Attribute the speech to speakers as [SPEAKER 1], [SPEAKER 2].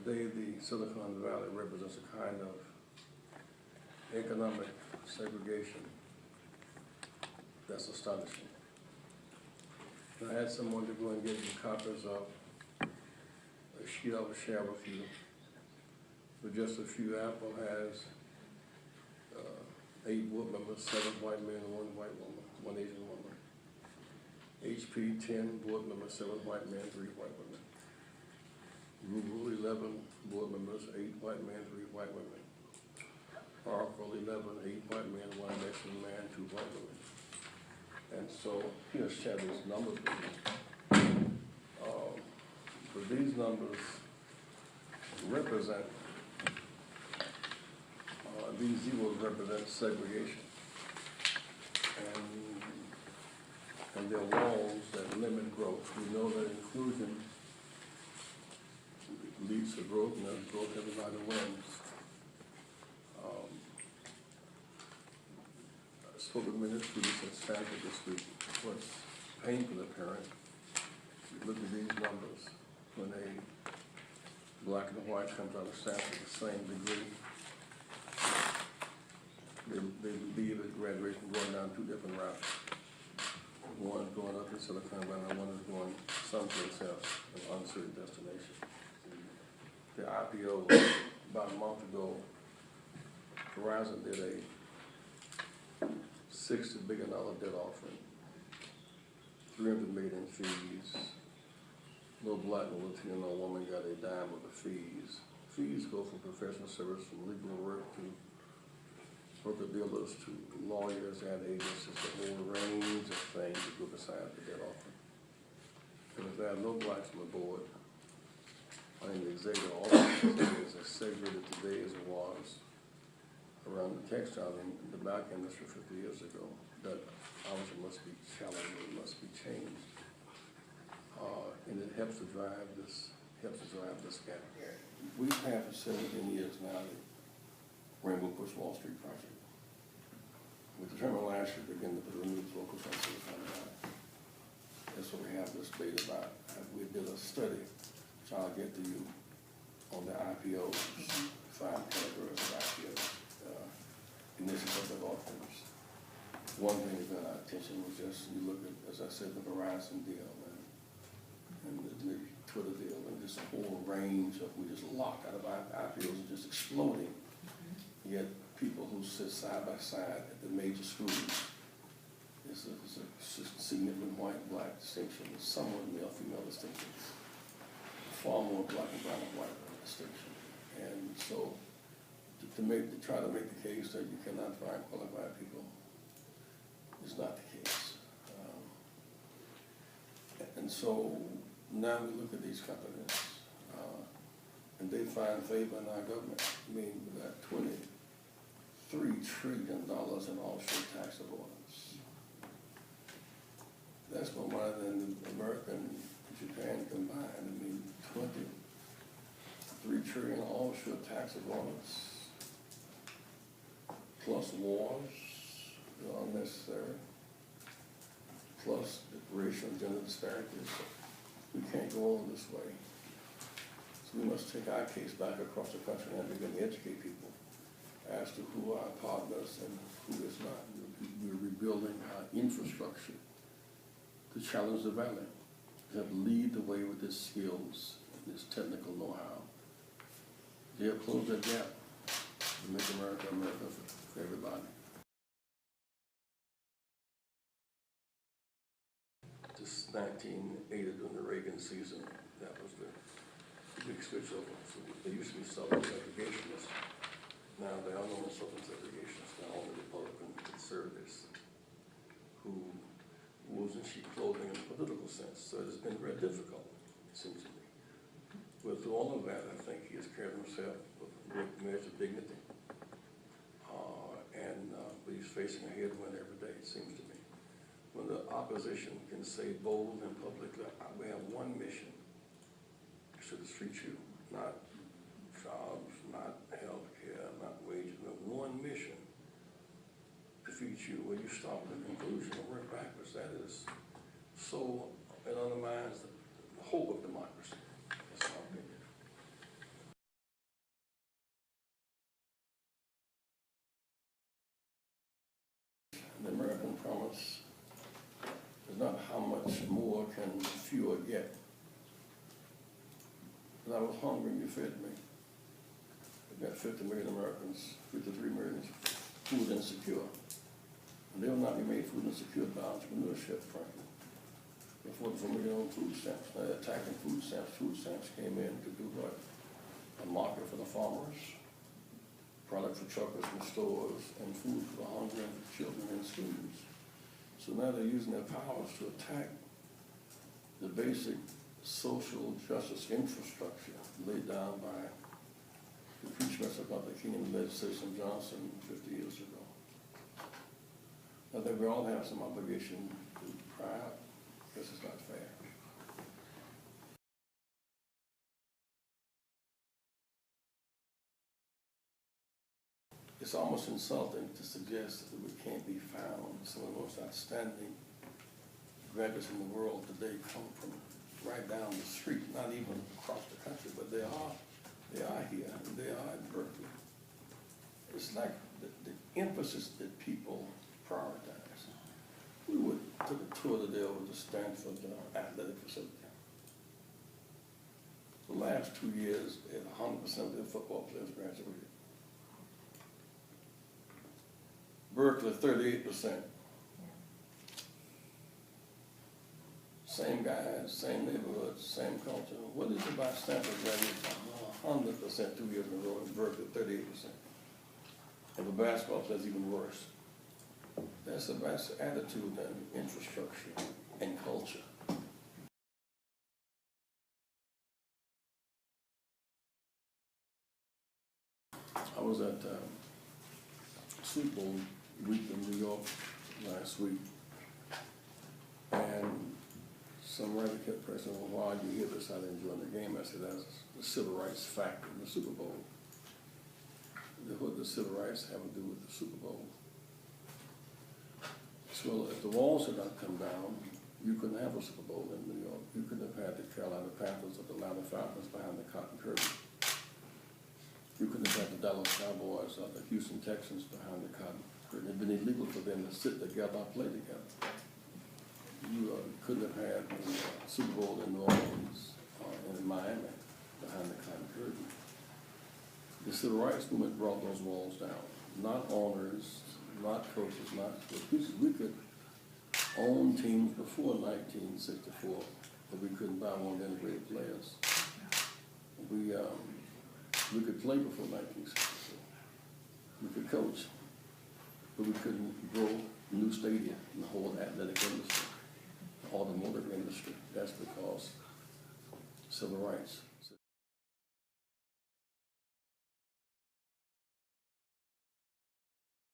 [SPEAKER 1] Today, the Silicon Valley represents a kind of economic segregation that's astonishing. And I had someone to go and get me copies of a sheet I will share with you. With just a few, Apple has 8 board members, 7 white men and 1 white woman, 1 Asian woman. HP, 10 board members, 7 white men, 3 white women. Google, 11 board members, 8 white men, 3 white women. Oracle, 11, 8 white men, 1 Mexican man, 2 white women. And so he'll share these numbers with you. But these numbers represent, these zeros represent segregation. And they're walls that limit growth. We know that inclusion leads to growth, and as growth, everybody wins. I spoke with many students at Stanford this week. What's painful apparent, you look at these numbers, when a black and white comes out of Stanford the same degree, they leave at graduation going down 2 different routes. One is going up in Silicon Valley, and one is going someplace else, an uncertain destination. The IPO, about a month ago, Verizon did a $60 billion debt offering, $300 million in fees. No black, no Latino, no woman got a dime of the fees. Fees go from professional service, from legal work to broker dealers to lawyers and agents. It's a whole range of things that go beside the debt offering. And if there are no blacks on the board, I mean, the executive office is as segregated today as it was around the textile and the back industry 50 years ago. That obviously must be challenged, it must be changed. And it helps to drive this gap. We've had for 17 years now the Rainbow Push Wall Street project. We determined last year to begin to put a renewed focus on Silicon Valley. That's what we have this debate about. We did a study, which I'll get to you, on the IPOs, 5 categories of IPOs, initiative offerings. One thing that got our attention was just, you look at, as I said, the Verizon deal and the Twitter deal, and just a whole range of, we just locked out of IPOs and just exploding. Yet people who sit side by side at the major schools, it's a significant white-black distinction, somewhat male-female distinction, far more black and brown and white distinction. And so to try to make the case that you cannot find qualified people is not the case. And so now we look at these companies, and they find favor in our government. I mean, we got $23 trillion in offshore tax avoidance. That's more money than America and Japan combined. I mean, 23 trillion offshore tax avoidance, plus wars that are unnecessary, plus racial and gender disparities. We can't go on this way. So we must take our case back across the country and begin to educate people as to who are our partners and who is not. We're rebuilding our infrastructure to challenge the valley. We have to lead the way with these skills and this technical know-how. They have closed that gap to make America America for everybody. Just 1980 during the Reagan season, that was the big switch over. So they used to be Southern segregationists. Now they are no more Southern segregationists. Now only Republican conservatives who moves in sheep clothing in a political sense. So it's been very difficult, it seems to me. But through all of that, I think he has carried himself with a great measure of dignity. But he's facing a headwind every day, it seems to me. When the opposition can say bold and publicly, we have one mission, to defeat you, not jobs, not health care, not wages, but one mission, defeat you. When you start with the conclusion and work backwards, that is so, it undermines the hope of democracy. and fewer get. When I was hungry, you fed me. We got 50 million Americans, 53 million food insecure. And they will not be made food insecure by entrepreneurship, frankly. The 44 million on food stamps, attacking food stamps. Food stamps came in to do what? A market for the farmers, product for truckers and stores, and food for the hungry and for children in schools. So now they're using their powers to attack the basic social justice infrastructure laid down by the preachments about the kingdom legislation Johnson 50 years ago. I think we all have some obligation to cry out. This is not fair. It's almost insulting to suggest that we can't be found. Some of the most outstanding graduates in the world today come from right down the street, not even across the country, but they are here, and they are in Berkeley. It's like the emphasis that people prioritize. We took a tour today over to Stanford athletic facility. The last 2 years, 100% of their football players graduated. Berkeley, 38%. Same guys, same neighborhood, same culture. What is it about Stanford graduates 100% 2 years in a row, and Berkeley 38%? And the basketball players even worse. That's the best attitude and infrastructure and culture. I was at Super Bowl week in New York last week, and some writer kept pressing, well, why do you hear this? I didn't enjoy the game. I said, that's the civil rights factor in the Super Bowl. What does civil rights have to do with the Super Bowl? So if the walls had not come down, you couldn't have a Super Bowl in New York. You couldn't have had the Carolina Panthers or the Atlanta Falcons behind the cotton curtain. You couldn't have had the Dallas Cowboys or the Houston Texans behind the cotton curtain. It had been illegal for them to sit together or play together. You couldn't have had the Super Bowl in New Orleans and in Miami behind the cotton curtain. The civil rights movement brought those walls down. Not owners, not coaches, not coaches. We could own teams before 1964, but we couldn't buy one of the integrated players. We could play before 1964. We could coach, but we couldn't grow new stadia in the whole athletic industry, the automotive industry. That's because civil rights.